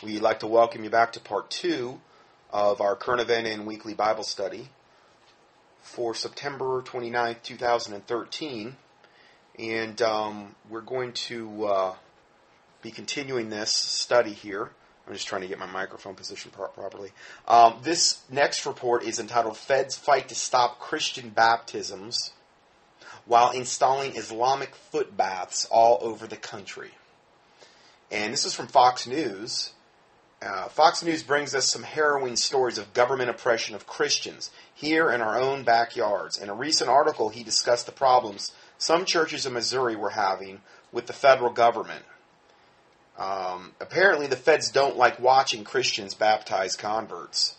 We'd like to welcome you back to part 2 of our current event and weekly Bible study for September 29th, 2013. And we're going to be continuing this study here. I'm just trying to get my microphone positioned properly. This next report is entitled Feds Fight to Stop Christian Baptisms While Installing Islamic Foot Baths All Over the Country. And this is from Fox News. Fox News brings us some harrowing stories of government oppression of Christians here in our own backyards. In a recent article, he discussed the problems some churches in Missouri were having with the federal government. Apparently, the feds don't like watching Christians baptize converts.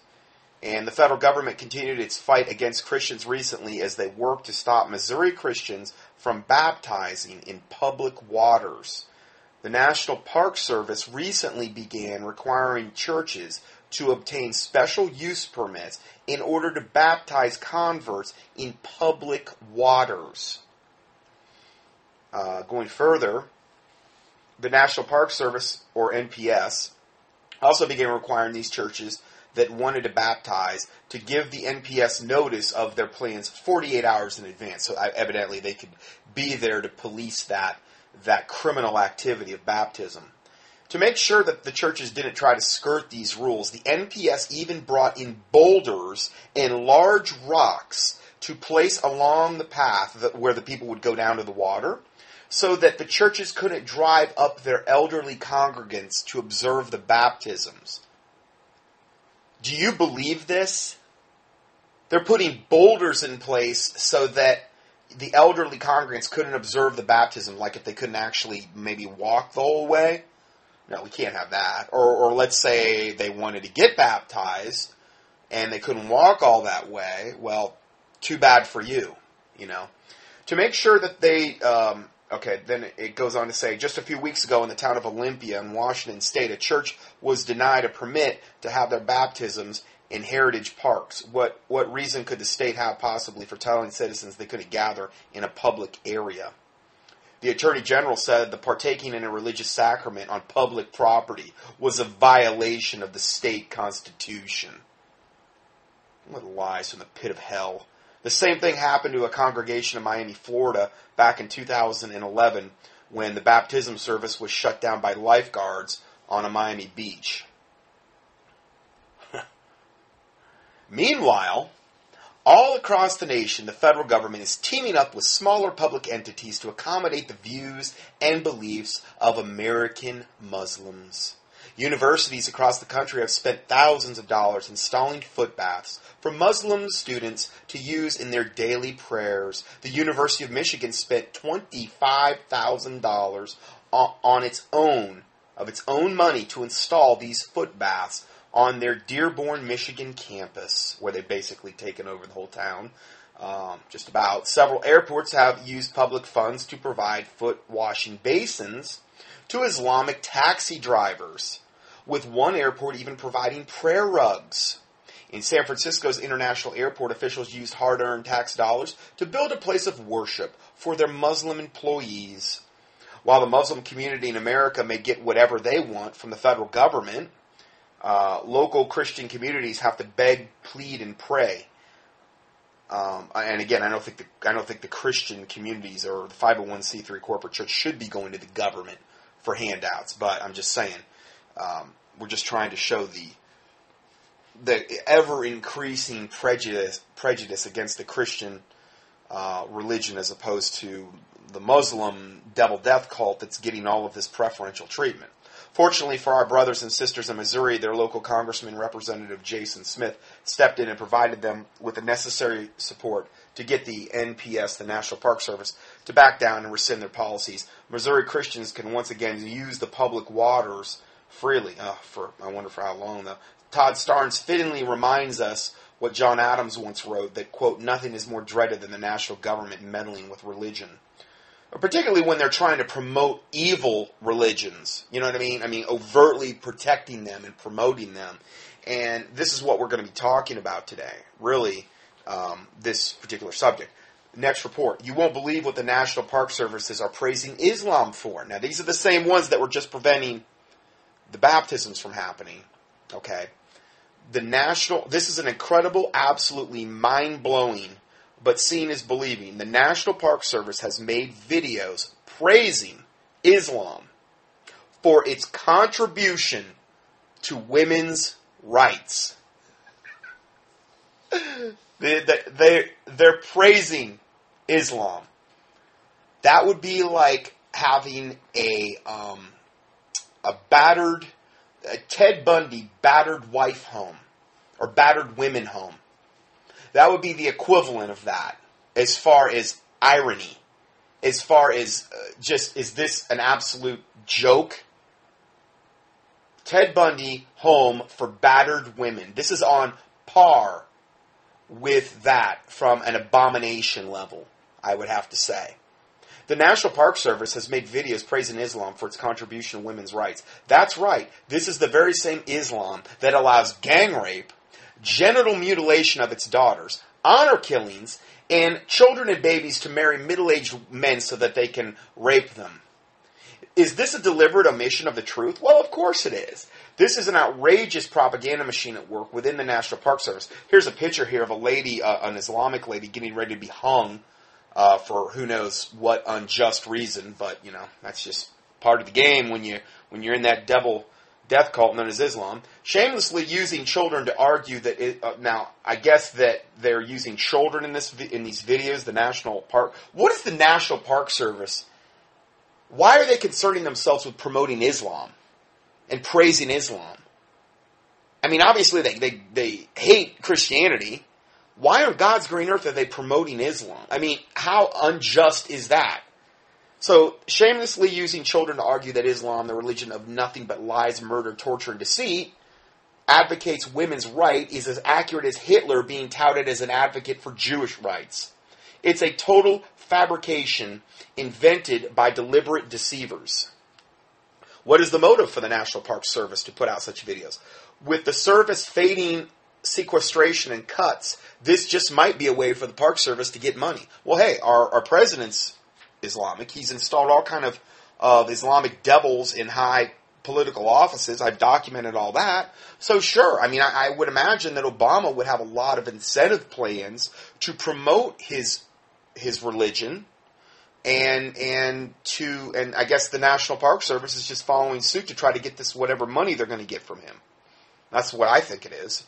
And the federal government continued its fight against Christians recently as they worked to stop Missouri Christians from baptizing in public waters. The National Park Service recently began requiring churches to obtain special use permits in order to baptize converts in public waters. Going further, the National Park Service, or NPS, also began requiring these churches that wanted to baptize to give the NPS notice of their plans 48 hours in advance. So evidently they could be there to police that criminal activity of baptism. To make sure that the churches didn't try to skirt these rules, the NPS even brought in boulders and large rocks to place along the path where the people would go down to the water, so that the churches couldn't drive up their elderly congregants to observe the baptisms. Do you believe this? They're putting boulders in place so that the elderly congregants couldn't observe the baptism, like if they couldn't actually maybe walk the whole way. No, we can't have that. Or let's say they wanted to get baptized and they couldn't walk all that way. Well, too bad for you, you know. To make sure that they... then it goes on to say, just a few weeks ago in the town of Olympia in Washington State, a church was denied a permit to have their baptisms in heritage parks. What reason could the state have possibly for telling citizens they couldn't gather in a public area? The Attorney General said the partaking in a religious sacrament on public property was a violation of the state constitution. What lies from the pit of hell. The same thing happened to a congregation in Miami, Florida, back in 2011 when the baptism service was shut down by lifeguards on a Miami beach. Meanwhile, all across the nation, the federal government is teaming up with smaller public entities to accommodate the views and beliefs of American Muslims. Universities across the country have spent thousands of dollars installing foot baths for Muslim students to use in their daily prayers. The University of Michigan spent $25,000 on its own money to install these foot baths on their Dearborn, Michigan campus, where they've basically taken over the whole town. Just about. Several airports have used public funds to provide foot washing basins to Islamic taxi drivers, with one airport even providing prayer rugs. In San Francisco's International Airport, officials used hard-earned tax dollars to build a place of worship for their Muslim employees. While the Muslim community in America may get whatever they want from the federal government, local Christian communities have to beg, plead, and pray. And again, I don't think the Christian communities or the 501c3 corporate church should be going to the government for handouts. But I'm just saying, we're just trying to show the ever-increasing prejudice against the Christian religion as opposed to the Muslim devil death cult that's getting all of this preferential treatment. Fortunately for our brothers and sisters in Missouri, their local Congressman Representative Jason Smith stepped in and provided them with the necessary support to get the NPS, the National Park Service, to back down and rescind their policies. Missouri Christians can once again use the public waters freely. I wonder for how long, though. Todd Starnes fittingly reminds us what John Adams once wrote, that, quote, nothing is more dreaded than the national government meddling with religion. Particularly when they're trying to promote evil religions. You know what I mean? I mean, overtly protecting them and promoting them. And this is what we're going to be talking about today, really, this particular subject. Next report. You won't believe what the National Park Services are praising Islam for. Now, these are the same ones that were just preventing the baptisms from happening. Okay. This is an incredible, absolutely mind-blowing, but seeing is believing. The National Park Service has made videos praising Islam for its contribution to women's rights. They're praising Islam. That would be like having a Ted Bundy battered wife home, or battered women home. That would be the equivalent of that, as far as irony, as far as is this an absolute joke? Ted Bundy home for battered women. This is on par with that from an abomination level, I would have to say. The National Park Service has made videos praising Islam for its contribution to women's rights. That's right. This is the very same Islam that allows gang rape, genital mutilation of its daughters, honor killings, and children and babies to marry middle-aged men so that they can rape them. Is this a deliberate omission of the truth? Well, of course it is. This is an outrageous propaganda machine at work within the National Park Service. Here's a picture here of a lady, an Islamic lady, getting ready to be hung for who knows what unjust reason, but that's just part of the game when you're in that devil death cult known as Islam. Shamelessly using children to argue that now I guess that they're using children in these videos. The National Park. What is the National Park Service? Why are they concerning themselves with promoting Islam and praising Islam? I mean, obviously they hate Christianity. Why on God's green earth are they promoting Islam? I mean, how unjust is that? So, shamelessly using children to argue that Islam, the religion of nothing but lies, murder, torture, and deceit, advocates women's right is as accurate as Hitler being touted as an advocate for Jewish rights. It's a total fabrication invented by deliberate deceivers. What is the motive for the National Park Service to put out such videos? With the service fading sequestration and cuts, this just might be a way for the Park Service to get money. Well, hey, our president's Islamic. He's installed all kind of Islamic devils in high political offices. I've documented all that. So sure, I mean, I would imagine that Obama would have a lot of incentive plans to promote his religion, and I guess the National Park Service is just following suit to try to get this whatever money they're going to get from him. That's what I think it is.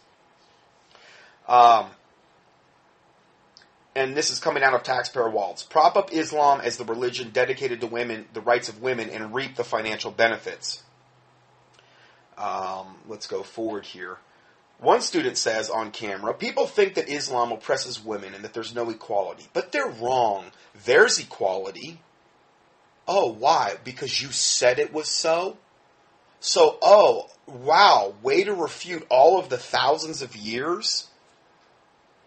And this is coming out of taxpayer wallets. Prop up Islam as the religion dedicated to women, the rights of women, and reap the financial benefits. Let's go forward here. One student says on camera, people think that Islam oppresses women and that there's no equality. But they're wrong. There's equality. Oh, why? Because you said it was so? So, oh, wow, way to refute all of the thousands of years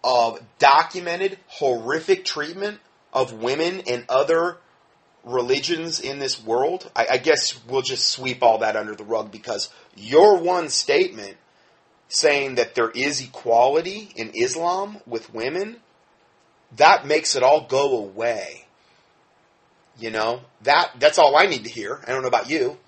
of documented horrific treatment of women and other religions in this world. I guess we'll just sweep all that under the rug because your one statement saying that there is equality in Islam with women, that makes it all go away. You know, that's all I need to hear. I don't know about you.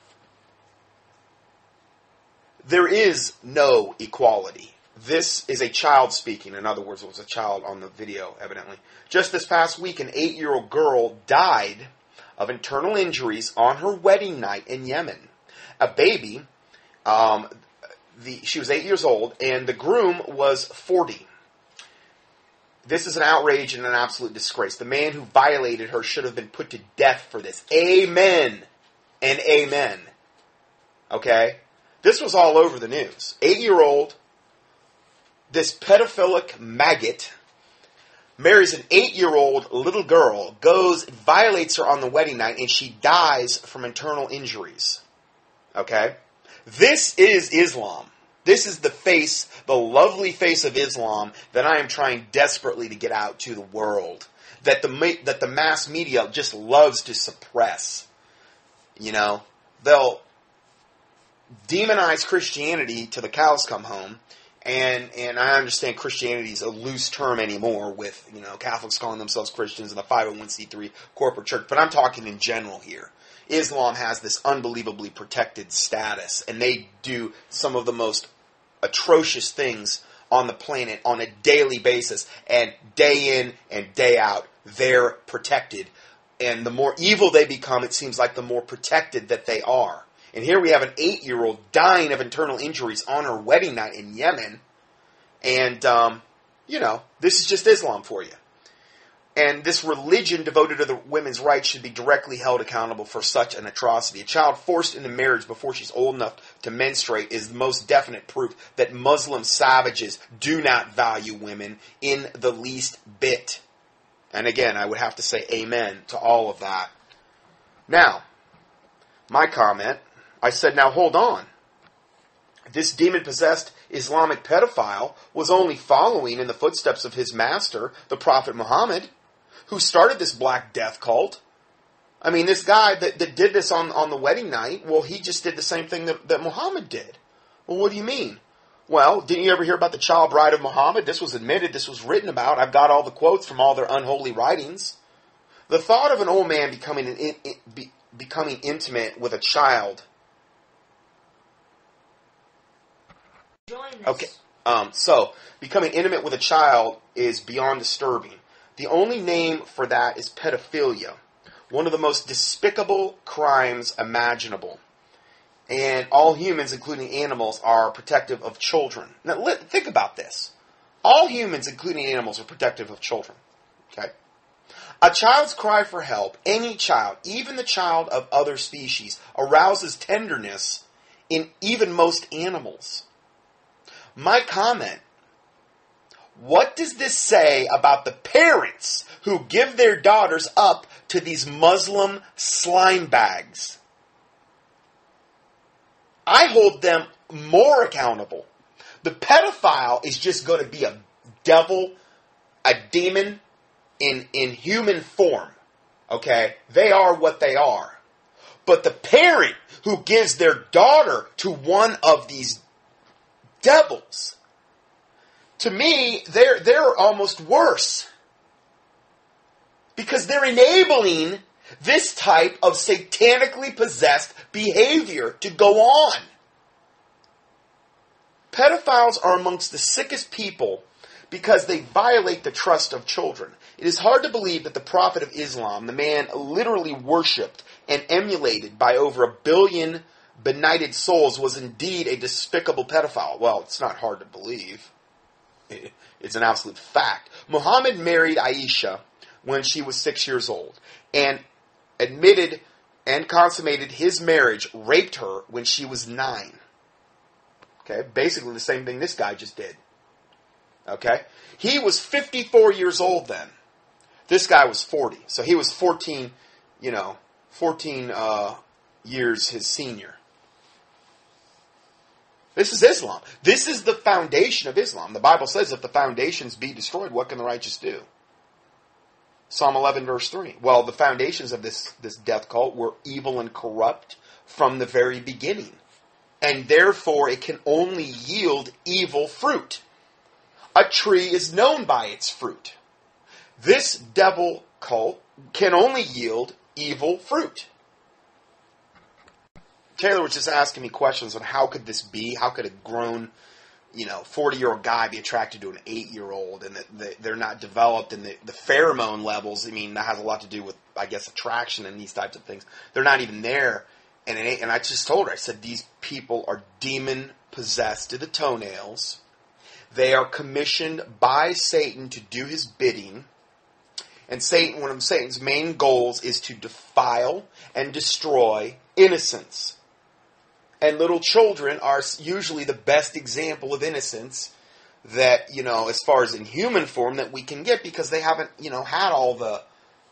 There is no equality. This is a child speaking. In other words, it was a child on the video, evidently. Just this past week, an 8-year-old girl died of internal injuries on her wedding night in Yemen. A baby, she was 8 years old, and the groom was 40. This is an outrage and an absolute disgrace. The man who violated her should have been put to death for this. Amen and amen. Okay? This was all over the news. 8-year-old, this pedophilic maggot marries an 8-year-old little girl, violates her on the wedding night, and she dies from internal injuries. Okay? This is Islam. This is the lovely face of Islam that I am trying desperately to get out to the world. That the mass media just loves to suppress. You know? They'll demonize Christianity till the cows come home. And I understand Christianity is a loose term anymore with, Catholics calling themselves Christians and the 501c3 corporate church. But I'm talking in general here. Islam has this unbelievably protected status, and they do some of the most atrocious things on the planet on a daily basis, and day in and day out, they're protected. And the more evil they become, it seems like the more protected that they are. And here we have an 8-year-old dying of internal injuries on her wedding night in Yemen. And, this is just Islam for you. And this religion devoted to the women's rights should be directly held accountable for such an atrocity. A child forced into marriage before she's old enough to menstruate is the most definite proof that Muslim savages do not value women in the least bit. And again, I would have to say amen to all of that. Now, my comment, I said, now hold on. This demon-possessed Islamic pedophile was only following in the footsteps of his master, the Prophet Muhammad, who started this Black Death cult. I mean, this guy that did this on the wedding night, well, he just did the same thing that Muhammad did. Well, what do you mean? Well, didn't you ever hear about the child bride of Muhammad? This was admitted, this was written about. I've got all the quotes from all their unholy writings. The thought of an old man becoming intimate with a child. Okay, so becoming intimate with a child is beyond disturbing. The only name for that is pedophilia, one of the most despicable crimes imaginable. And all humans, including animals, are protective of children. Now, think about this. All humans, including animals, are protective of children. Okay? A child's cry for help, any child, even the child of other species, arouses tenderness in even most animals. My comment, what does this say about the parents who give their daughters up to these Muslim slime bags? I hold them more accountable. The pedophile is just going to be a devil, a demon in human form. Okay? They are what they are. But the parent who gives their daughter to one of these devils, to me, they're almost worse. Because they're enabling this type of satanically possessed behavior to go on. Pedophiles are amongst the sickest people because they violate the trust of children. It is hard to believe that the Prophet of Islam, the man literally worshipped and emulated by over 1 billion benighted souls, was indeed a despicable pedophile. Well, it's not hard to believe. It's an absolute fact. Muhammad married Aisha when she was 6 years old and admitted and consummated his marriage, raped her when she was 9. Okay, basically the same thing this guy just did. Okay, he was 54 years old then. This guy was 40, so he was 14 years his senior. This is Islam. This is the foundation of Islam. The Bible says, if the foundations be destroyed, what can the righteous do? Psalm 11, verse 3. Well, the foundations of this death cult were evil and corrupt from the very beginning. And therefore, it can only yield evil fruit. A tree is known by its fruit. This devil cult can only yield evil fruit. Taylor was just asking me questions on how could this be? How could a grown, 40-year-old guy be attracted to an 8-year-old? And they're not developed, and the pheromone levels, that has a lot to do with, I guess, attraction and these types of things. They're not even there. And I just told her, I said, these people are demon-possessed to the toenails. They are commissioned by Satan to do his bidding. And one of Satan's main goals is to defile and destroy innocence. And little children are usually the best example of innocence that, as far as in human form that we can get, because they haven't, had all the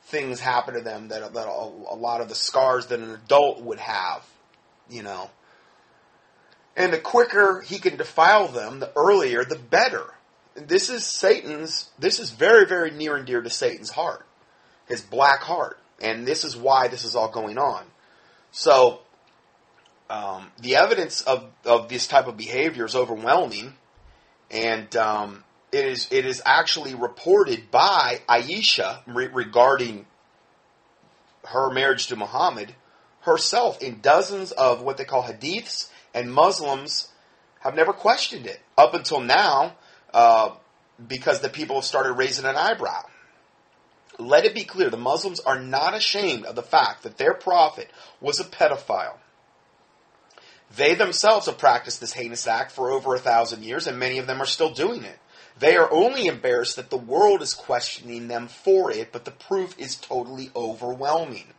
things happen to them that a lot of the scars that an adult would have, And the quicker he can defile them, the earlier, the better. This is very, very near and dear to Satan's heart, his black heart. And this is why this is all going on. So, the evidence of this type of behavior is overwhelming, and it is actually reported by Aisha regarding her marriage to Muhammad. herself in dozens of what they call hadiths, and Muslims have never questioned it up until now, because the people have started raising an eyebrow. Let it be clear, the Muslims are not ashamed of the fact that their prophet was a pedophile. They themselves have practiced this heinous act for over 1,000 years, and many of them are still doing it. They are only embarrassed that the world is questioning them for it, but the proof is totally overwhelming.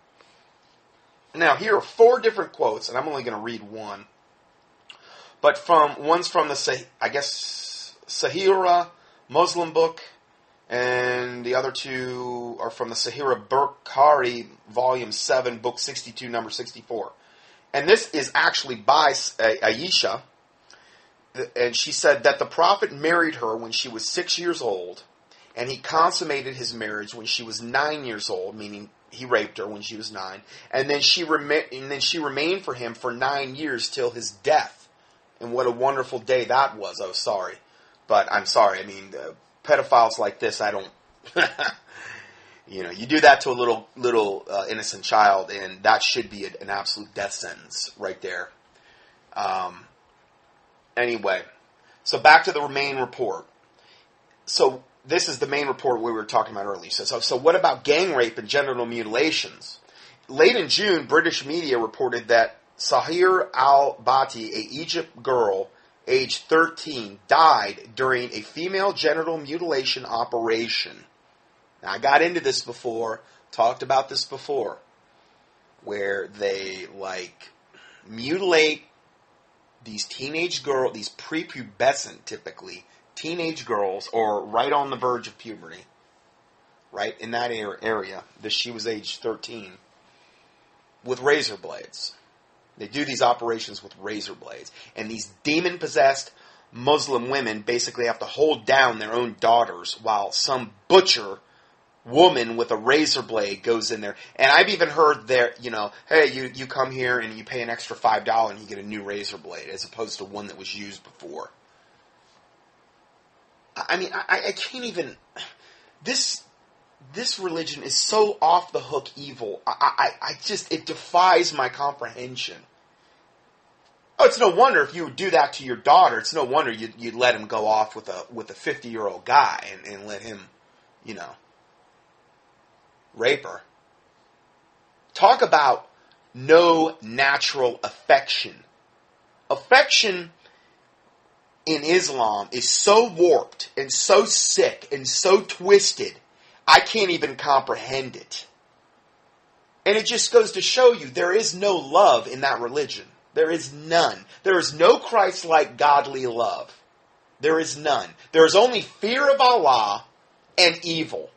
Now, here are 4 different quotes, and I'm only going to read one. But one's from the, Sahira Muslim book, and the other 2 are from the Sahira Bukhari, Volume 7, Book 62, number 64. And this is actually by Aisha, and she said that the Prophet married her when she was 6 years old, and he consummated his marriage when she was 9 years old, meaning he raped her when she was 9, and then she remained for him for 9 years till his death. And what a wonderful day that was. Oh, sorry. But I'm sorry. I mean, pedophiles like this, I don't... you do that to a little innocent child, and that should be an absolute death sentence right there. Anyway, so back to the main report. So this is the main report we were talking about earlier. So what about gang rape and genital mutilations? Late in June, British media reported that Sahir al-Bati, a Egypt girl aged 13, died during a female genital mutilation operation. Now, I got into this before, talked about this before, where they, mutilate these teenage girls, these prepubescent, typically, teenage girls, or right on the verge of puberty, right, in that area, she was age 13, with razor blades. They do these operations with razor blades. And these demon-possessed Muslim women basically have to hold down their own daughters while some butcher woman with a razor blade goes in there. And I've even heard there, hey, you come here and you pay an extra $5 and you get a new razor blade as opposed to one that was used before. I mean, I can't even... This religion is so off the hook evil. It defies my comprehension. Oh, it's no wonder if you would do that to your daughter. It's no wonder you'd let him go off with a 50-year-old guy and let him, rape her. Talk about no natural affection. Affection in Islam is so warped and so sick and so twisted, I can't even comprehend it. And it just goes to show you there is no love in that religion. There is none. There is no Christ-like godly love. There is none. There is only fear of Allah and evil.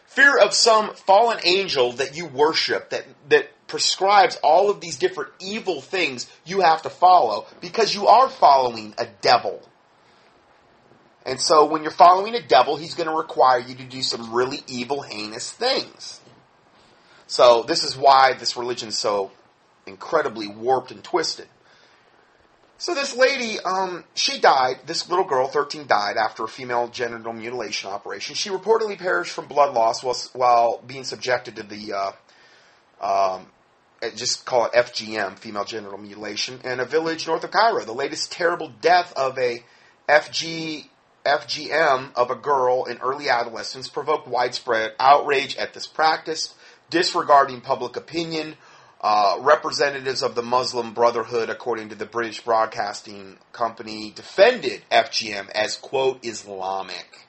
Fear of some fallen angel that you worship, that prescribes all of these different evil things you have to follow because you are following a devil. And so when you're following a devil, he's going to require you to do some really evil, heinous things. So this is why this religion is so incredibly warped and twisted. So this lady, she died, this little girl, 13, died after a female genital mutilation operation. She reportedly perished from blood loss while being subjected to the, just call it FGM, female genital mutilation, in a village north of Cairo. The latest terrible death of a FGM of a girl in early adolescence provoked widespread outrage at this practice, disregarding public opinion. Representatives of the Muslim Brotherhood, according to the British Broadcasting Company, defended FGM as, quote, Islamic.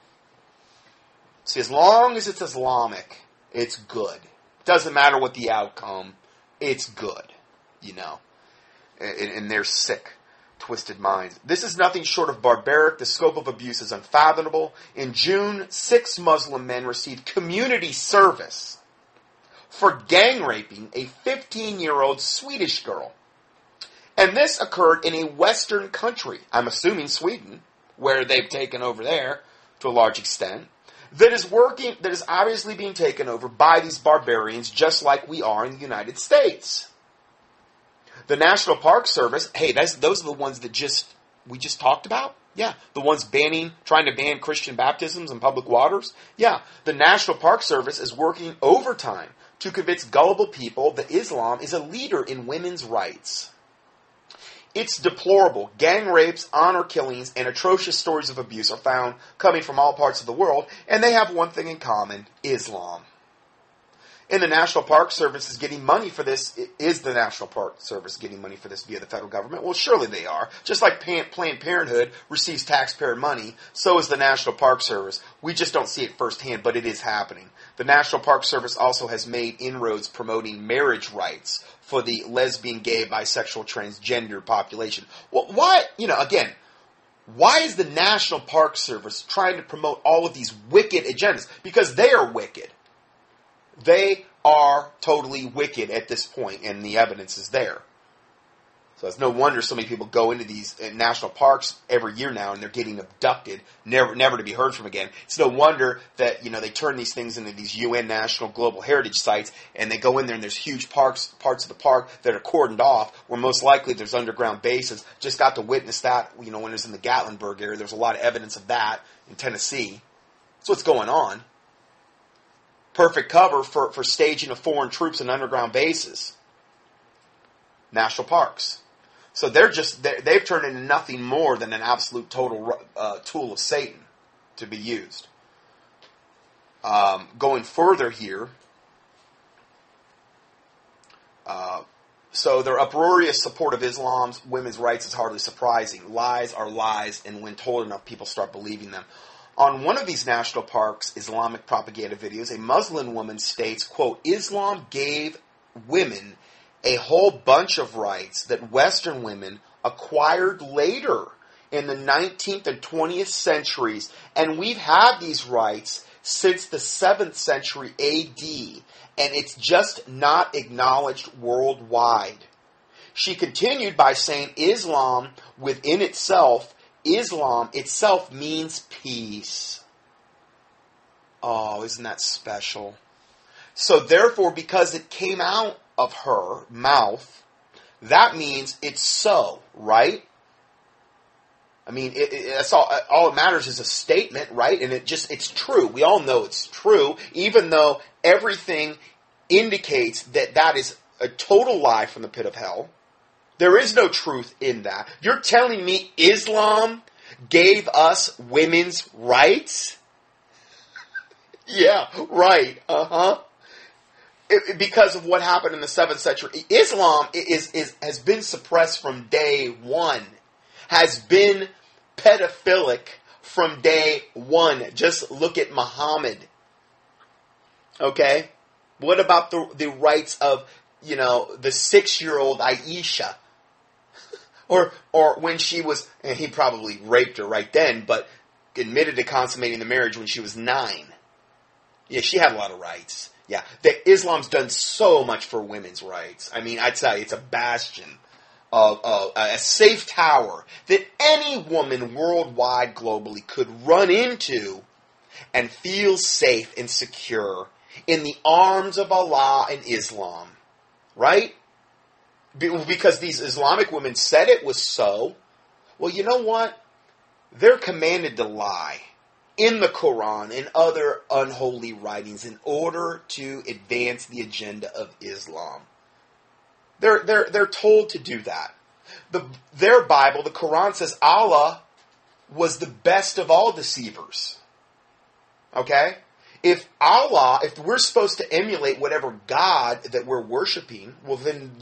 See, as long as it's Islamic, it's good. Doesn't matter what the outcome, it's good, in their sick, twisted minds. This is nothing short of barbaric. The scope of abuse is unfathomable. In June, 6 Muslim men received community service for gang raping a 15-year-old Swedish girl. And this occurred in a Western country, I'm assuming Sweden, where they've taken over there to a large extent, that is obviously being taken over by these barbarians just like we are in the United States. The National Park Service, hey, those are the ones that we just talked about? Yeah, the ones trying to ban Christian baptisms in public waters? Yeah, the National Park Service is working overtime to convince gullible people that Islam is a leader in women's rights. It's deplorable. Gang rapes, honor killings, and atrocious stories of abuse are found coming from all parts of the world, and they have one thing in common: Islam. And the National Park Service is getting money for this. Is the National Park Service getting money for this via the federal government? Well, surely they are. Just like Planned Parenthood receives taxpayer money, so is the National Park Service. We just don't see it firsthand, but it is happening. The National Park Service also has made inroads promoting marriage rights for the lesbian, gay, bisexual, transgender population. Well, why, again, why is the National Park Service trying to promote all of these wicked agendas? Because they are wicked. They are totally wicked at this point, and the evidence is there. So it's no wonder so many people go into these national parks every year now, and they're getting abducted, never to be heard from again. It's no wonder that they turn these things into these UN National Global Heritage Sites, and they go in there, and there's huge parts of the park that are cordoned off, where most likely there's underground bases. Just got to witness that, when it was in the Gatlinburg area. There's a lot of evidence of that in Tennessee. That's what's going on. Perfect cover for staging of foreign troops in underground bases. National parks. So they've turned into nothing more than an absolute total tool of Satan to be used. Going further here, so their uproarious support of Islam's women's rights is hardly surprising. Lies are lies, and when told enough, people start believing them. On one of these national parks' Islamic propaganda videos, a Muslim woman states, quote, Islam gave women a whole bunch of rights that Western women acquired later in the 19th and 20th centuries, and we've had these rights since the 7th century AD, and it's just not acknowledged worldwide. She continued by saying Islam itself means peace. Oh, isn't that special? So therefore, because it came out of her mouth, that means it's so, right? I mean, that's all it matters is a statement, right? And it's true. We all know it's true, even though everything indicates that is a total lie from the pit of hell. There is no truth in that. You're telling me Islam gave us women's rights? Yeah, right. Because of what happened in the 7th century. Islam has been suppressed from day one. Has been pedophilic from day one. Just look at Muhammad. Okay? What about the rights of, the 6-year-old Aisha? Or when she was, and he probably raped her right then, but admitted to consummating the marriage when she was 9. Yeah, she had a lot of rights. Yeah, Islam's done so much for women's rights. I mean, I'd say it's a bastion of a safe tower that any woman worldwide, globally, could run into and feel safe and secure in the arms of Allah and Islam. Right? Because these Islamic women said it was so. Well, you know what? They're commanded to lie in the Quran and other unholy writings in order to advance the agenda of Islam. They're told to do that. Their Bible, the Quran, says Allah was the best of all deceivers. Okay? If we're supposed to emulate whatever God that we're worshiping, well then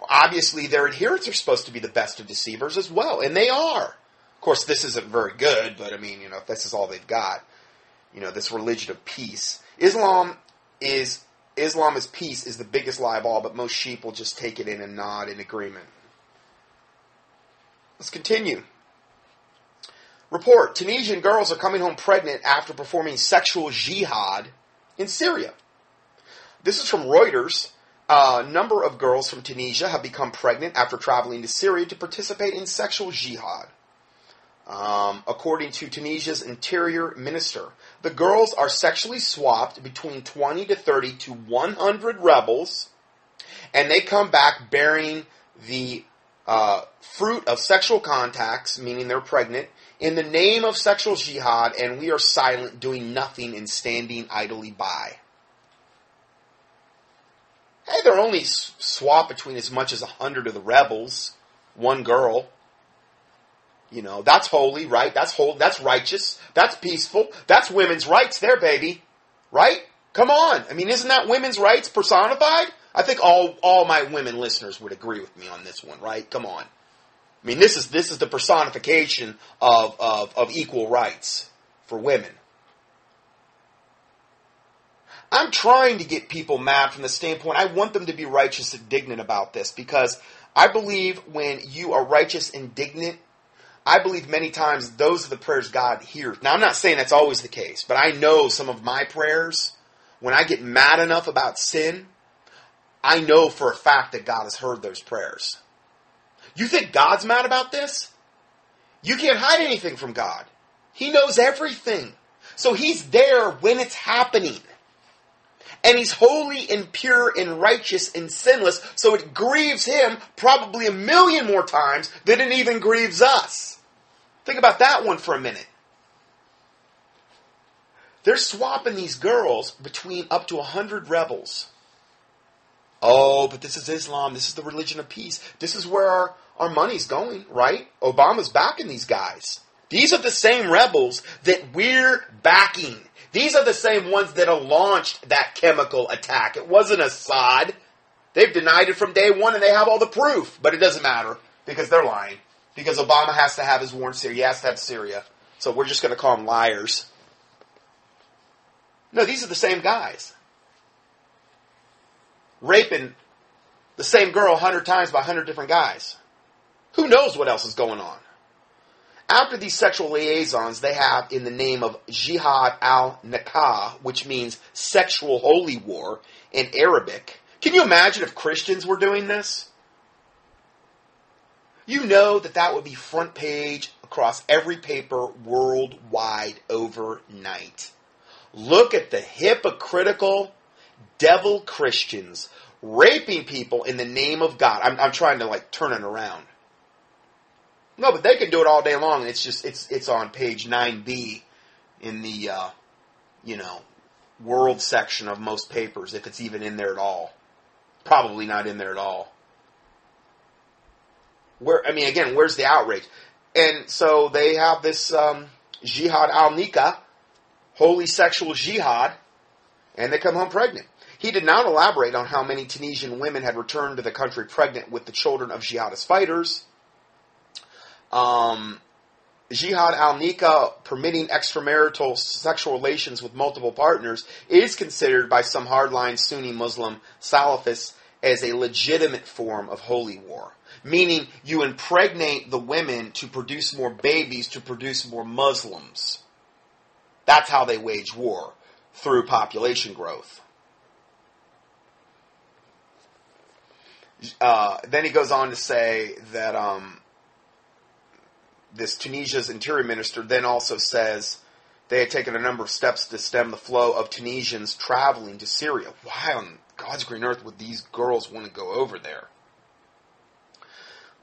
obviously their adherents are supposed to be the best of deceivers as well, and they are. Of course, this isn't very good, but I mean, if this is all they've got, this religion of peace. Islam is peace is the biggest lie of all, but most sheep will just take it in and nod in agreement. Let's continue. Report: Tunisian girls are coming home pregnant after performing sexual jihad in Syria. This is from Reuters. A number of girls from Tunisia have become pregnant after traveling to Syria to participate in sexual jihad. According to Tunisia's interior minister, the girls are sexually swapped between 20 to 30 to 100 rebels, and they come back bearing the fruit of sexual contacts, meaning they're pregnant, in the name of sexual jihad, and we are silent, doing nothing and standing idly by. Hey, they're only swap between as much as 100 of the rebels. One girl. You know, that's holy, right? That's holy, that's righteous. That's peaceful. That's women's rights there, baby. Right? Come on. I mean, isn't that women's rights personified? I think all my women listeners would agree with me on this one, right? Come on. I mean, this is the personification of equal rights for women. I'm trying to get people mad from the standpoint, I want them to be righteous and indignant about this, because I believe when you are righteous and indignant, I believe many times those are the prayers God hears. Now, I'm not saying that's always the case, but I know some of my prayers, when I get mad enough about sin, I know for a fact that God has heard those prayers. You think God's mad about this? You can't hide anything from God. He knows everything. So He's there when it's happening. And He's holy and pure and righteous and sinless, so it grieves Him probably 1,000,000 more times than it even grieves us. Think about that one for a minute. They're swapping these girls between up to 100 rebels. Oh, but this is Islam. This is the religion of peace. This is where our money's going, right? Obama's backing these guys. These are the same rebels that we're backing. These are the same ones that have launched that chemical attack. It wasn't Assad. They've denied it from day one, and they have all the proof. But it doesn't matter, because they're lying. Because Obama has to have his war in Syria. He has to have Syria. So we're just going to call them liars. No, these are the same guys. Raping the same girl 100 times by 100 different guys. Who knows what else is going on? After these sexual liaisons, they have in the name of Jihad al-Nikah, which means sexual holy war in Arabic. Can you imagine if Christians were doing this? You know that would be front page across every paper worldwide overnight. Look at the hypocritical devil Christians raping people in the name of God. I'm trying to turn it around. No, but they can do it all day long. It's on page 9B in the world section of most papers, if it's even in there at all. Probably not in there at all. Where's the outrage? And so they have this Jihad al-Nikah, holy sexual jihad, and they come home pregnant. He did not elaborate on how many Tunisian women had returned to the country pregnant with the children of jihadist fighters. Jihad al-Nikah, permitting extramarital sexual relations with multiple partners, is considered by some hardline Sunni Muslim Salafists as a legitimate form of holy war. Meaning, you impregnate the women to produce more babies, to produce more Muslims. That's how they wage war, through population growth. Then he goes on to say that this Tunisia's interior minister then also says they had taken a number of steps to stem the flow of Tunisians traveling to Syria. Why on God's green earth would these girls want to go over there?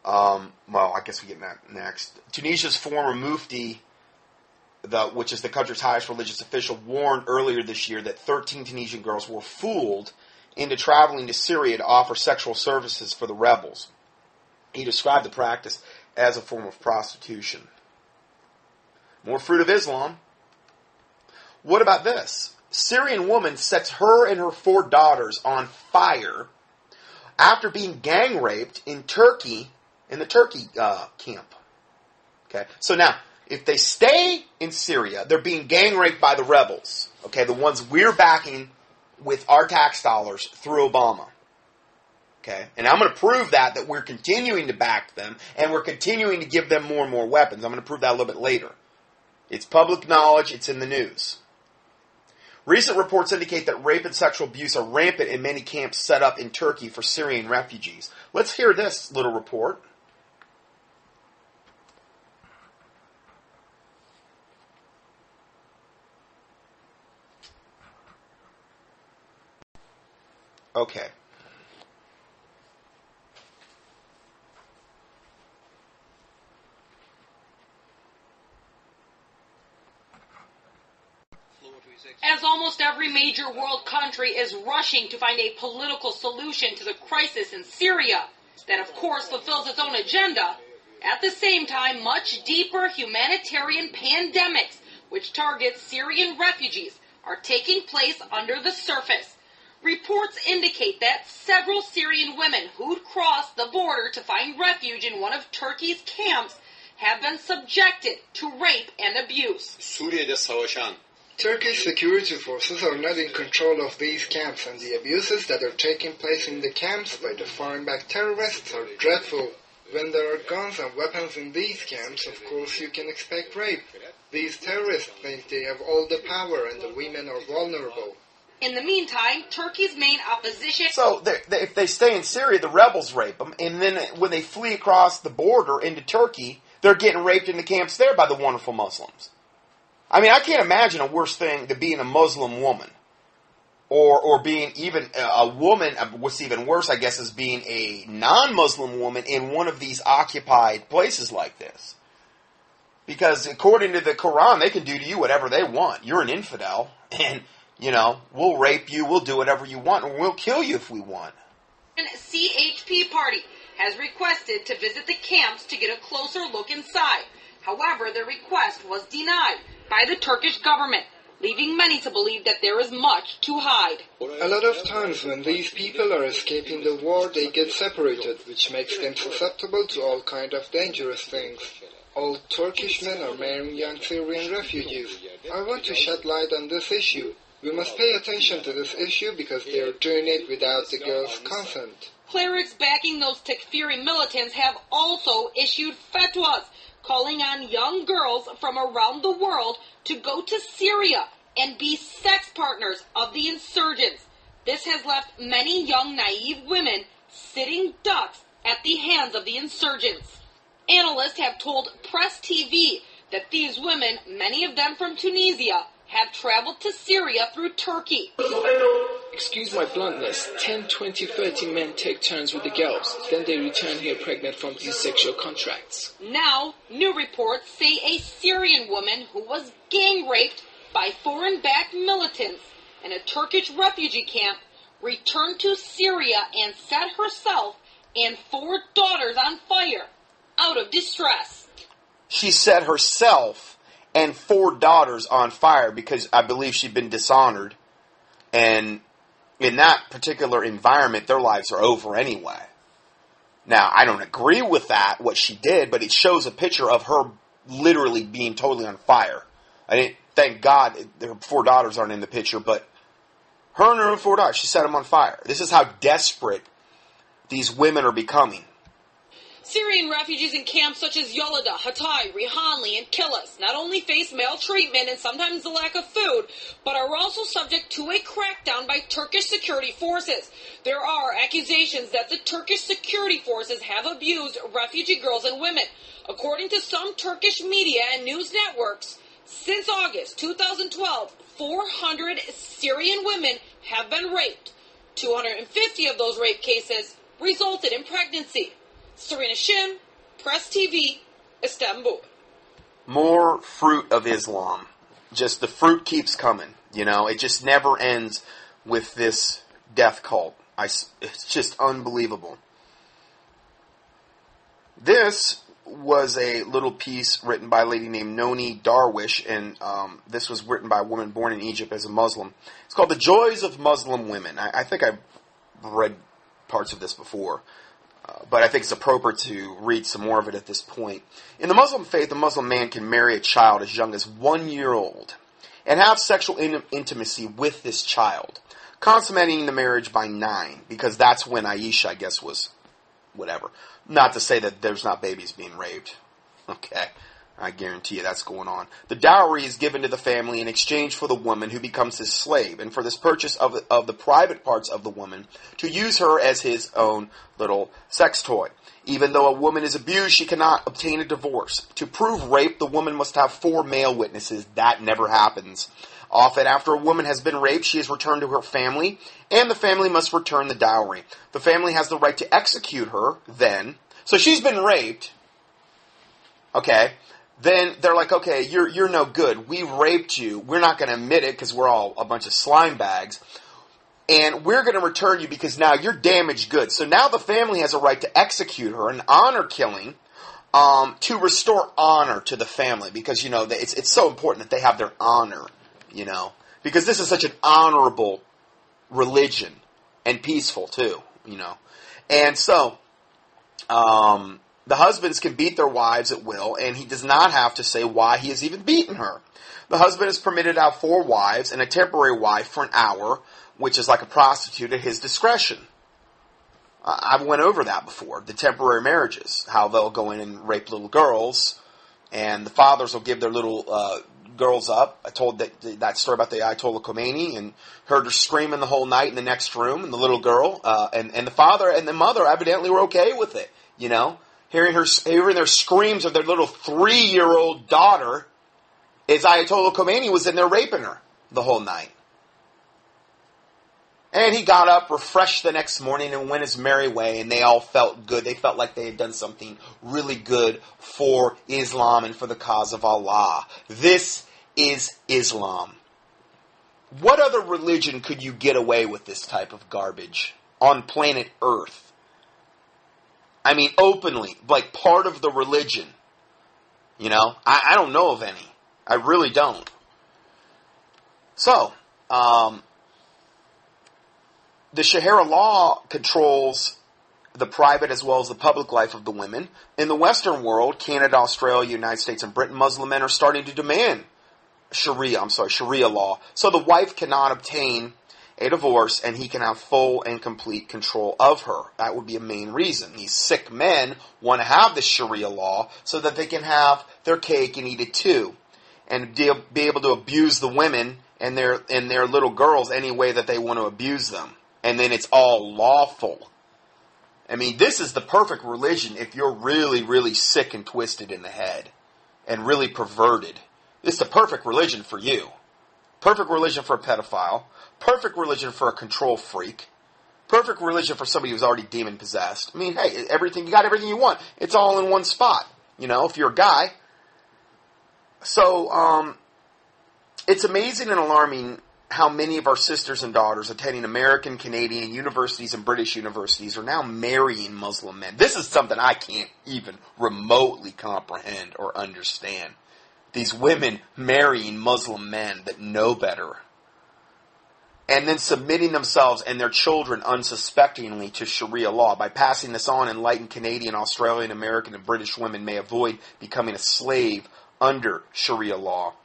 I guess we get that next. Tunisia's former mufti, which is the country's highest religious official, warned earlier this year that 13 Tunisian girls were fooled into traveling to Syria to offer sexual services for the rebels. He described the practice as a form of prostitution. More fruit of Islam. What about this? Syrian woman sets her and her 4 daughters on fire after being gang raped in Turkey, in the Turkey camp. Okay, so now, if they stay in Syria, they're being gang raped by the rebels. Okay, the ones we're backing with our tax dollars through Obama. Okay, and I'm going to prove that we're continuing to back them, and we're continuing to give them more and more weapons. I'm going to prove that a little bit later. It's public knowledge. It's in the news. Recent reports indicate that rape and sexual abuse are rampant in many camps set up in Turkey for Syrian refugees. Let's hear this little report. Okay. Lord, we As almost every major world country is rushing to find a political solution to the crisis in Syria, that of course fulfills its own agenda, at the same time, much deeper humanitarian pandemics, which target Syrian refugees, are taking place under the surface. Reports indicate that several Syrian women who'd crossed the border to find refuge in one of Turkey's camps have been subjected to rape and abuse. Turkish security forces are not in control of these camps, and the abuses that are taking place in the camps by the foreign-backed terrorists are dreadful. When there are guns and weapons in these camps, of course you can expect rape. These terrorists think they have all the power and the women are vulnerable. In the meantime, Turkey's main opposition... So if they stay in Syria, the rebels rape them, and then when they flee across the border into Turkey, they're getting raped in the camps there by the wonderful Muslims. I mean, I can't imagine a worse thing than being a Muslim woman. Or being even a woman, what's even worse, I guess, is being a non-Muslim woman in one of these occupied places like this. Because according to the Quran, they can do to you whatever they want. You're an infidel, and, you know, we'll rape you, we'll do whatever you want, and we'll kill you if we want. CHP party has requested to visit the camps to get a closer look inside. However, the request was denied by the Turkish government, leaving many to believe that there is much to hide. A lot of times when these people are escaping the war, they get separated, which makes them susceptible to all kinds of dangerous things. All Turkish men are marrying young Syrian refugees. I want to shed light on this issue. We must pay attention to this issue because they are doing it without the girls' consent. Clerics backing those Takfiri militants have also issued fatwas, calling on young girls from around the world to go to Syria and be sex partners of the insurgents. This has left many young, naive women sitting ducks at the hands of the insurgents. Analysts have told Press TV that these women, many of them from Tunisia, have traveled to Syria through Turkey. Excuse my bluntness, 10, 20, 30 men take turns with the girls. Then they return here pregnant from these sexual contracts. Now, new reports say a Syrian woman who was gang raped by foreign-backed militants in a Turkish refugee camp returned to Syria and set herself and 4 daughters on fire out of distress. She set herself and 4 daughters on fire because I believe she'd been dishonored, and in that particular environment, their lives are over anyway. Now, I don't agree with that, what she did, but it shows a picture of her literally being totally on fire. Thank God her 4 daughters aren't in the picture, but her and her 4 daughters, she set them on fire. This is how desperate these women are becoming. Syrian refugees in camps such as Yolada, Hatay, Rihanli, and Kilis not only face maltreatment and sometimes the lack of food, but are also subject to a crackdown by Turkish security forces. There are accusations that the Turkish security forces have abused refugee girls and women. According to some Turkish media and news networks, since August 2012, 400 Syrian women have been raped. 250 of those rape cases resulted in pregnancy. Serena Shim, Press TV, Istanbul. More fruit of Islam. Just the fruit keeps coming. You know, it just never ends with this death cult. It's just unbelievable. This was a little piece written by a lady named Noni Darwish, and this was written by a woman born in Egypt as a Muslim. It's called The Joys of Muslim Women. I think I've read parts of this before. But I think it's appropriate to read some more of it at this point. In the Muslim faith, a Muslim man can marry a child as young as 1 year old and have sexual intimacy with this child, consummating the marriage by 9, because that's when Aisha, I guess, was whatever. Not to say that there's not babies being raped. Okay. I guarantee you that's going on. The dowry is given to the family in exchange for the woman who becomes his slave, and for this purchase of the private parts of the woman to use her as his own little sex toy. Even though a woman is abused, she cannot obtain a divorce. To prove rape, the woman must have 4 male witnesses. That never happens. Often, after a woman has been raped, she is returned to her family, and the family must return the dowry. The family has the right to execute her then. So she's been raped. Okay. then they're like, okay, you're no good. We raped you. We're not going to admit it because we're all a bunch of slime bags. And we're going to return you because now you're damaged goods. So now the family has a right to execute her, an honor killing, to restore honor to the family. Because, you know, it's so important that they have their honor, you know. Because this is such an honorable religion. And peaceful, too, you know. And so, the husbands can beat their wives at will, and he does not have to say why he has even beaten her. The husband is permitted to have 4 wives and a temporary wife for an hour, which is like a prostitute at his discretion. I've went over that before, the temporary marriages, how they'll go in and rape little girls, and the fathers will give their little girls up. I told that story about the Ayatollah Khomeini, and heard her screaming the whole night in the next room, and the little girl, and the father and the mother evidently were okay with it, you know. Hearing their screams of their little 3-year-old daughter, as Ayatollah Khomeini was in there raping her the whole night. And he got up, refreshed the next morning, and went his merry way, and they all felt good. They felt like they had done something really good for Islam and for the cause of Allah. This is Islam. What other religion could you get away with this type of garbage on planet Earth? I mean, openly, like part of the religion. You know, I don't know of any. I really don't. So, the Sharia law controls the private as well as the public life of the women. In the Western world, Canada, Australia, United States, and Britain, Muslim men are starting to demand Sharia law. So the wife cannot obtain a divorce and he can have full and complete control of her. That would be a main reason. These sick men want to have the Sharia law so that they can have their cake and eat it too. And be able to abuse the women and their little girls any way that they want to abuse them. And then it's all lawful. I mean, this is the perfect religion if you're really, really sick and twisted in the head. And really perverted. It's the perfect religion for you. Perfect religion for a pedophile. Perfect religion for a control freak. Perfect religion for somebody who's already demon possessed. I mean, hey, you got everything you want. It's all in one spot. You know, if you're a guy. So, it's amazing and alarming how many of our sisters and daughters attending American, Canadian universities and British universities are now marrying Muslim men. This is something I can't even remotely comprehend or understand. These women marrying Muslim men that know better. And then submitting themselves and their children unsuspectingly to Sharia law. By passing this on, enlightened Canadian, Australian, American, and British women may avoid becoming a slave under Sharia law.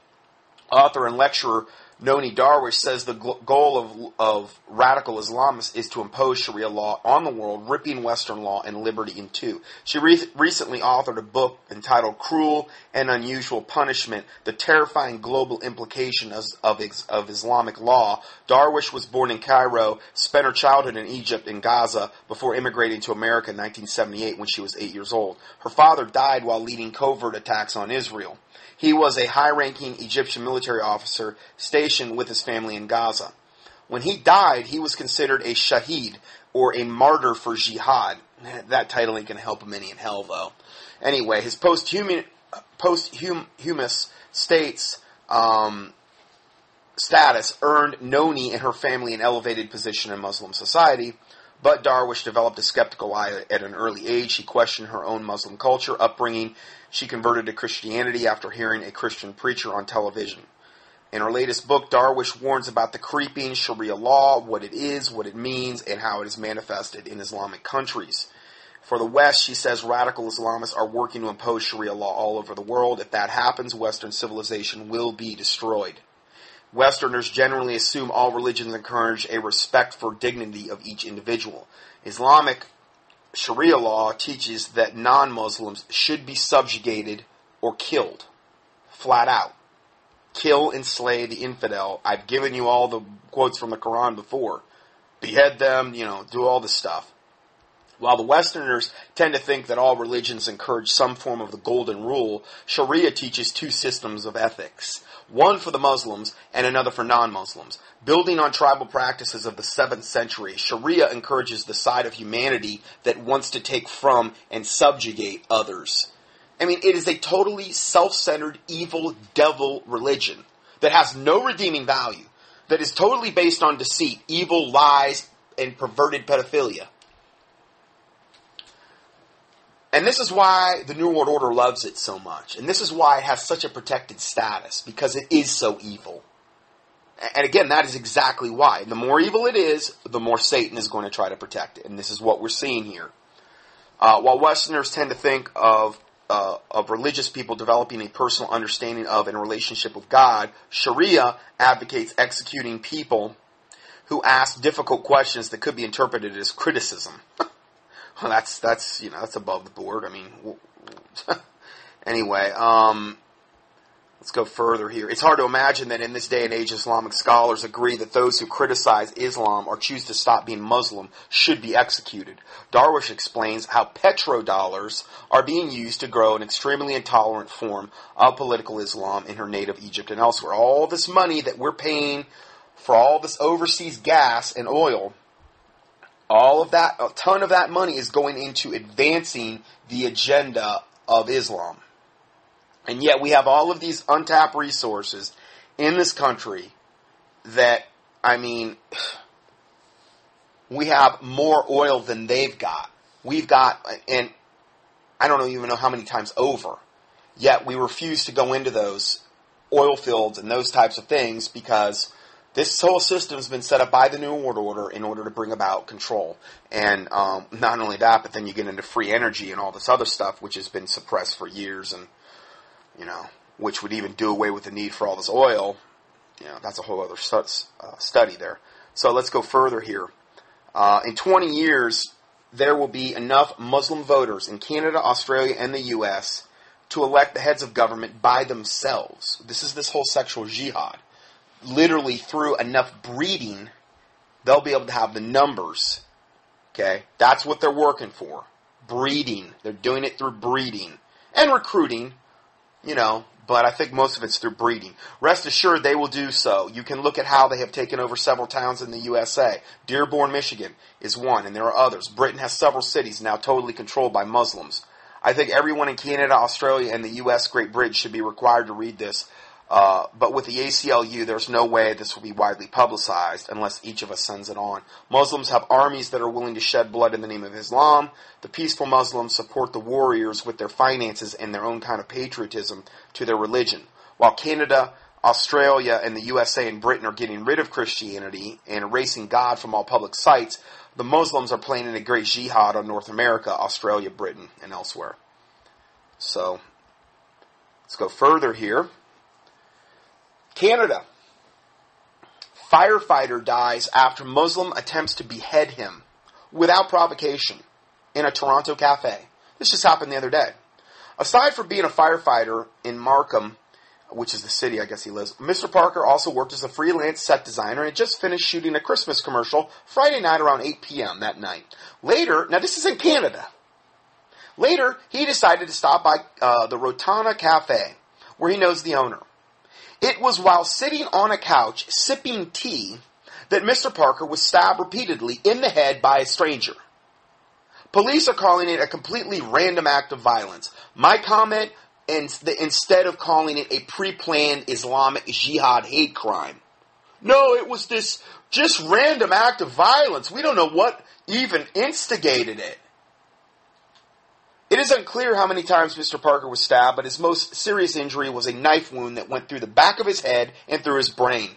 Author and lecturer Noni Darwish says the goal of radical Islamists is to impose Sharia law on the world, ripping Western law and liberty in two. She recently authored a book entitled Cruel and Unusual Punishment, The Terrifying Global Implications of Islamic Law. Darwish was born in Cairo, spent her childhood in Egypt and Gaza before immigrating to America in 1978 when she was 8 years old. Her father died while leading covert attacks on Israel. He was a high-ranking Egyptian military officer stationed with his family in Gaza. When he died, he was considered a shaheed, or a martyr for Jihad. That title ain't going to help him any in hell, though. Anyway, his posthumous status earned Noni and her family an elevated position in Muslim society, but Darwish developed a skeptical eye at an early age. She questioned her own Muslim culture, upbringing. She converted to Christianity after hearing a Christian preacher on television. In her latest book, Darwish warns about the creeping Sharia law, what it is, what it means, and how it is manifested in Islamic countries. For the West, she says radical Islamists are working to impose Sharia law all over the world. If that happens, Western civilization will be destroyed. Westerners generally assume all religions encourage a respect for dignity of each individual. Islamic Sharia law teaches that non-Muslims should be subjugated or killed. Flat out. Kill and slay the infidel. I've given you all the quotes from the Quran before. Behead them, do all this stuff. While the Westerners tend to think that all religions encourage some form of the golden rule, Sharia teaches two systems of ethics. One for the Muslims and another for non-Muslims. Building on tribal practices of the 7th century, Sharia encourages the side of humanity that wants to take from and subjugate others. I mean, it is a totally self-centered, evil, devil religion that has no redeeming value, that is totally based on deceit, evil, lies, and perverted pedophilia. And this is why the New World Order loves it so much. And this is why it has such a protected status, because it is so evil. And again, that is exactly why. The more evil it is, the more Satan is going to try to protect it. And this is what we're seeing here. While Westerners tend to think of religious people developing a personal understanding of and relationship with God, Sharia advocates executing people who ask difficult questions that could be interpreted as criticism. Well, that's above the board. I mean, anyway, let's go further here. It's hard to imagine that in this day and age, Islamic scholars agree that those who criticize Islam or choose to stop being Muslim should be executed. Darwish explains how petrodollars are being used to grow an extremely intolerant form of political Islam in her native Egypt and elsewhere. All this money that we're paying for all this overseas gas and oil, all of that, a ton of that money is going into advancing the agenda of Islam. And yet we have all of these untapped resources in this country that, I mean, we have more oil than they've got. We've got, and I don't even know how many times over, yet we refuse to go into those oil fields and those types of things because this whole system has been set up by the New World Order in order to bring about control. And not only that, but then you get into free energy and all this other stuff, which has been suppressed for years, and which would even do away with the need for all this oil. That's a whole other study there. So let's go further here. In 20 years, there will be enough Muslim voters in Canada, Australia, and the U.S. to elect the heads of government by themselves. This is this whole sexual jihad. Literally through enough breeding, they'll be able to have the numbers. Okay? That's what they're working for. Breeding. They're doing it through breeding. And recruiting, but I think most of it's through breeding. Rest assured they will do so. You can look at how they have taken over several towns in the USA. Dearborn, Michigan is one, and there are others. Britain has several cities now totally controlled by Muslims. I think everyone in Canada, Australia, and the U.S. Great Britain should be required to read this. But with the ACLU, there's no way this will be widely publicized unless each of us sends it on. Muslims have armies that are willing to shed blood in the name of Islam. The peaceful Muslims support the warriors with their finances and their own kind of patriotism to their religion. While Canada, Australia, and the USA and Britain are getting rid of Christianity and erasing God from all public sites, the Muslims are planning a great jihad on North America, Australia, Britain, and elsewhere. So, let's go further here. Canada. Firefighter dies after Muslim attempts to behead him without provocation in a Toronto cafe. This just happened the other day. Aside from being a firefighter in Markham, which is the city I guess he lives, Mr. Parker also worked as a freelance set designer and had just finished shooting a Christmas commercial Friday night around 8 p.m. that night. Later, now this is in Canada. Later, he decided to stop by the Rotana Cafe, where he knows the owner. It was while sitting on a couch sipping tea that Mr. Parker was stabbed repeatedly in the head by a stranger. Police are calling it a completely random act of violence. My comment, instead of calling it a pre-planned Islamic jihad hate crime. No, it was this just random act of violence. We don't know what even instigated it. It is unclear how many times Mr. Parker was stabbed, but his most serious injury was a knife wound that went through the back of his head and through his brain.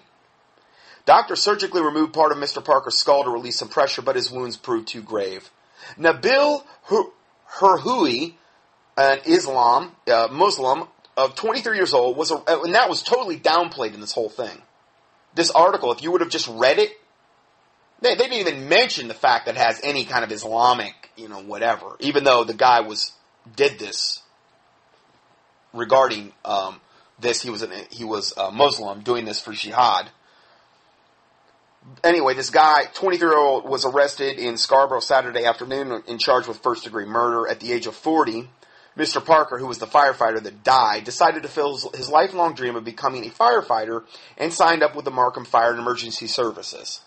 Doctors surgically removed part of Mr. Parker's skull to release some pressure, but his wounds proved too grave. Nabil Herhoui, an Muslim of 23 years old, and that was totally downplayed in this whole thing. This article, if you would have just read it, they didn't even mention the fact that it has any kind of Islamic, whatever. Even though the guy did this regarding this, he was a Muslim doing this for jihad. Anyway, this guy, 23-year-old, was arrested in Scarborough Saturday afternoon and charged with first-degree murder. At the age of 40, Mr. Parker, who was the firefighter that died, decided to fulfill his lifelong dream of becoming a firefighter and signed up with the Markham Fire and Emergency Services.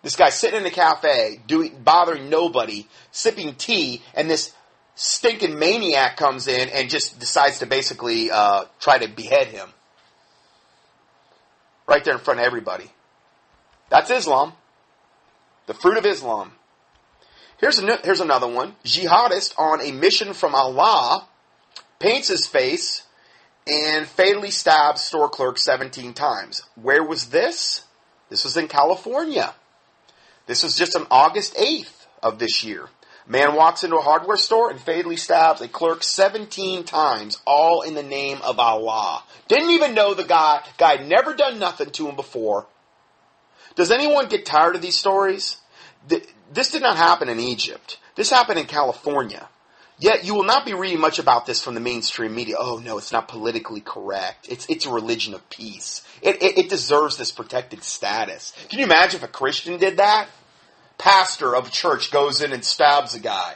This guy sitting in a cafe, bothering nobody, sipping tea, and this stinking maniac comes in and just decides to basically try to behead him. Right there in front of everybody. That's Islam. The fruit of Islam. Here's another one. Jihadist on a mission from Allah paints his face and fatally stabs store clerk 17 times. Where was this? This was in California. This was just on August 8th of this year. Man walks into a hardware store and fatally stabs a clerk 17 times, all in the name of Allah. Didn't even know the guy. Guy had never done nothing to him before. Does anyone get tired of these stories? This did not happen in Egypt. This happened in California. Yet you will not be reading much about this from the mainstream media. Oh no, it's not politically correct. It's a religion of peace. It deserves this protected status. Can you imagine if a Christian did that? Pastor of a church goes in and stabs a guy.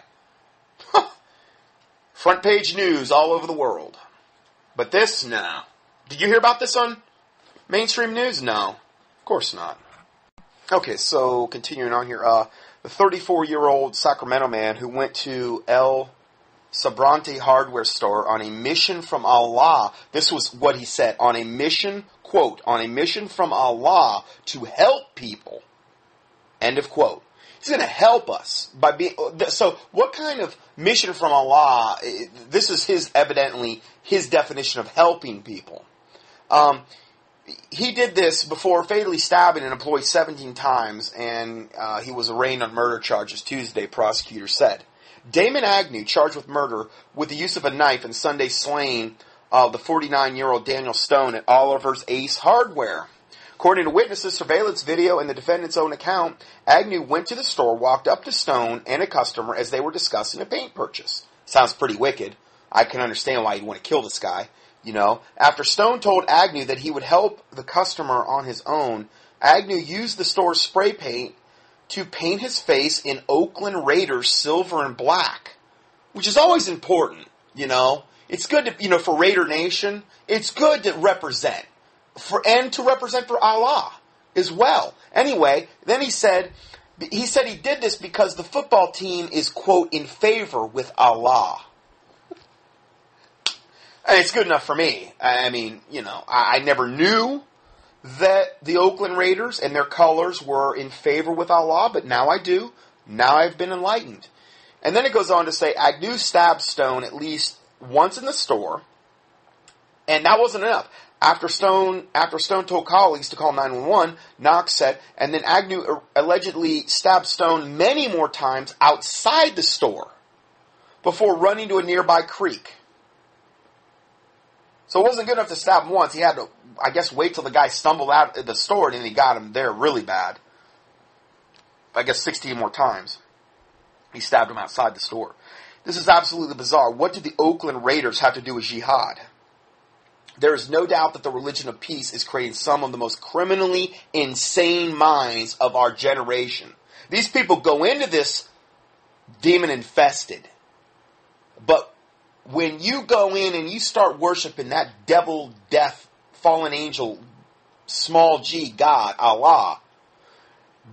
Front page news all over the world. But this, no. Did you hear about this on mainstream news? No. Of course not. Okay, so continuing on here. The 34-year-old Sacramento man who went to El Sobrante hardware store on a mission from Allah. This was what he said. On a mission, quote, on a mission from Allah to help people. End of quote. He's going to help us by being. So, what kind of mission from Allah? This is evidently his definition of helping people. He did this before fatally stabbing an employee 17 times, and he was arraigned on murder charges Tuesday. Prosecutors said. Damon Agnew, charged with murder with the use of a knife and Sunday slaying of the 49-year-old Daniel Stone at Oliver's Ace Hardware. According to witnesses, surveillance video, and the defendant's own account, Agnew went to the store, walked up to Stone and a customer as they were discussing a paint purchase. Sounds pretty wicked. I can understand why you'd want to kill this guy. You know, after Stone told Agnew that he would help the customer on his own, Agnew used the store's spray paint to paint his face in Oakland Raiders silver and black, which is always important, you know. It's good to, for Raider Nation, it's good to represent. And to represent for Allah as well. Anyway, then he said he did this because the football team is, quote, in favor with Allah. And it's good enough for me. I mean, I never knew that the Oakland Raiders and their colors were in favor with Allah, but now I do. Now I've been enlightened. And then it goes on to say, Agnew stabbed Stone at least once in the store, and that wasn't enough. After Stone told colleagues to call 911, Knox said, and then Agnew allegedly stabbed Stone many more times outside the store before running to a nearby creek. So it wasn't good enough to stab him once. He had to, I guess, wait till the guy stumbled out of the store, and then he got him there really bad. I guess 16 more times. He stabbed him outside the store. This is absolutely bizarre. What did the Oakland Raiders have to do with jihad? There is no doubt that the religion of peace is creating some of the most criminally insane minds of our generation. These people go into this demon-infested. But when you go in and you start worshiping that devil, death, fallen angel, small g God, Allah,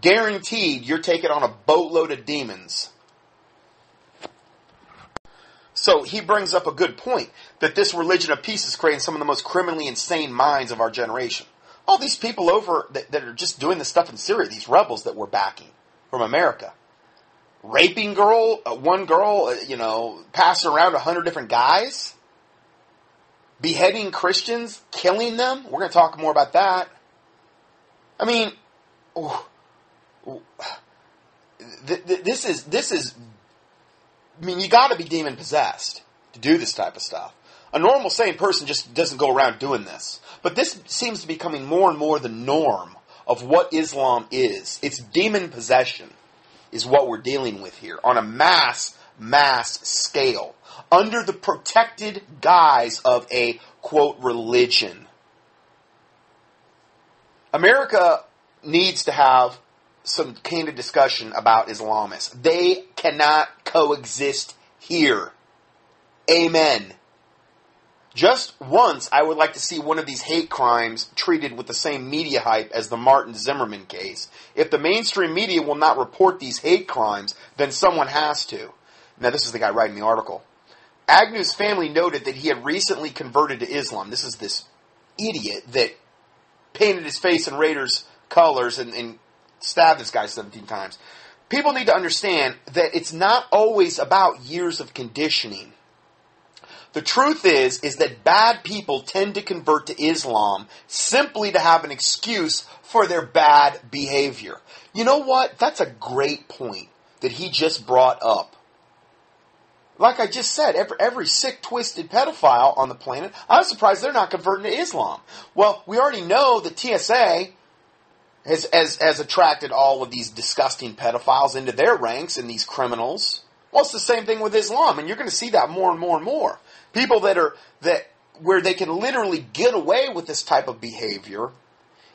guaranteed you're taking on a boatload of demons. So he brings up a good point, that this religion of peace is creating some of the most criminally insane minds of our generation. All these people over that are just doing this stuff in Syria, these rebels that we're backing from America. Raping one girl, passing around 100 different guys. Beheading Christians, killing them. We're going to talk more about that. I mean, this is. I mean, you got to be demon possessed to do this type of stuff. A normal, sane person just doesn't go around doing this. But this seems to be becoming more and more the norm of what Islam is. It's demon possession is what we're dealing with here on a mass scale under the protected guise of a, quote, religion. America needs to have some kind of discussion about Islamists. They cannot coexist here. Amen. Just once, I would like to see one of these hate crimes treated with the same media hype as the Martin Zimmerman case. If the mainstream media will not report these hate crimes, then someone has to. Now, this is the guy writing the article. Agnew's family noted that he had recently converted to Islam. This is this idiot that painted his face in Raiders colors and stabbed this guy 17 times. People need to understand that it's not always about years of conditioning. The truth is that bad people tend to convert to Islam simply to have an excuse for their bad behavior. You know what? That's a great point that he just brought up. Like I just said, every sick, twisted pedophile on the planet, I'm surprised they're not converting to Islam. Well, we already know that TSA has attracted all of these disgusting pedophiles into their ranks and these criminals. Well, it's the same thing with Islam, and you're going to see that more and more and more. People where they can literally get away with this type of behavior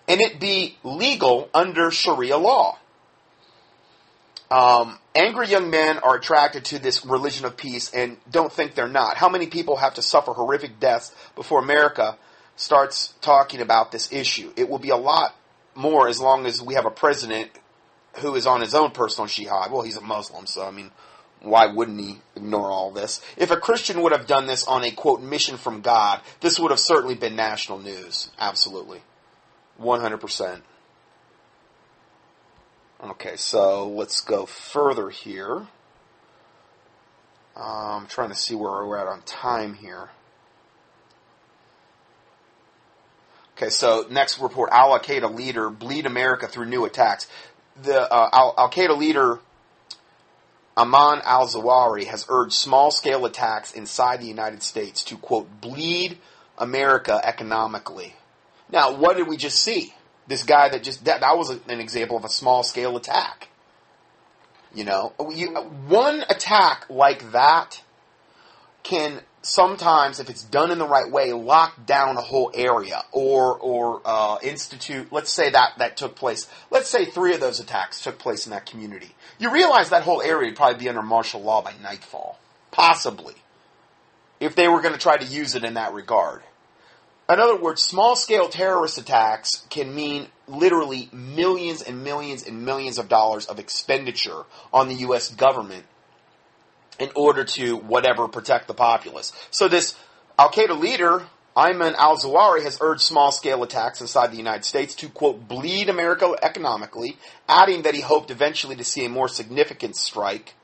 and it be legal under Sharia law. Angry young men are attracted to this religion of peace and don't think they're not. How many people have to suffer horrific deaths before America starts talking about this issue? It will be a lot more as long as we have a president who is on his own personal jihad. Well, he's a Muslim, so I mean, why wouldn't he ignore all this? If a Christian would have done this on a, quote, mission from God, this would have certainly been national news. Absolutely. 100%. Okay, so let's go further here. I'm trying to see where we're at on time here. Okay, so next report, Al-Qaeda leader bleed America through new attacks. The Al-Qaeda leader Ayman al-Zawahiri has urged small-scale attacks inside the United States to, quote, bleed America economically. Now, what did we just see? This guy that was an example of a small-scale attack. You know, one attack like that can sometimes, if it's done in the right way, lock down a whole area or institute. Let's say that took place. Let's say 3 of those attacks took place in that community. You realize that whole area would probably be under martial law by nightfall, possibly, if they were going to try to use it in that regard. In other words, small-scale terrorist attacks can mean literally millions and millions and millions of dollars of expenditure on the U.S. government in order to, whatever, protect the populace. So this Al-Qaeda leader, Ayman al-Zawahiri, has urged small-scale attacks inside the United States to, quote, bleed America economically, adding that he hoped eventually to see a more significant strike.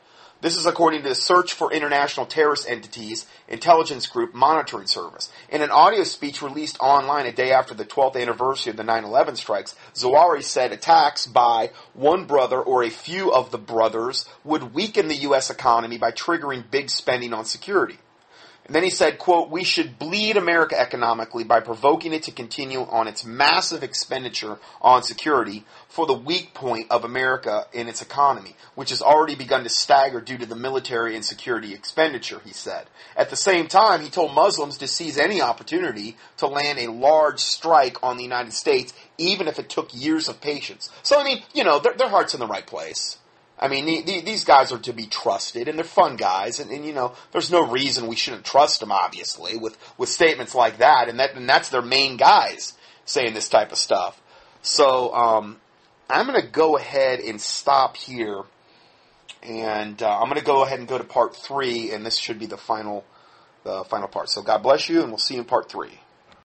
This is according to the Search for International Terrorist Entities Intelligence Group Monitoring Service. In an audio speech released online a day after the 12th anniversary of the 9/11 strikes, Zawahiri said attacks by one brother or a few of the brothers would weaken the U.S. economy by triggering big spending on security. And then he said, quote, we should bleed America economically by provoking it to continue on its massive expenditure on security for the weak point of America in its economy, which has already begun to stagger due to the military and security expenditure, he said. At the same time, he told Muslims to seize any opportunity to land a large strike on the United States, even if it took years of patience. So, I mean, you know, their heart's in the right place. I mean, these guys are to be trusted, and they're fun guys, and you know, there's no reason we shouldn't trust them, obviously, with statements like that, and that's their main guys saying this type of stuff. So, I'm going to go ahead and stop here, and I'm going to go ahead and go to part 3, and this should be the final part. So God bless you, and we'll see you in part 3.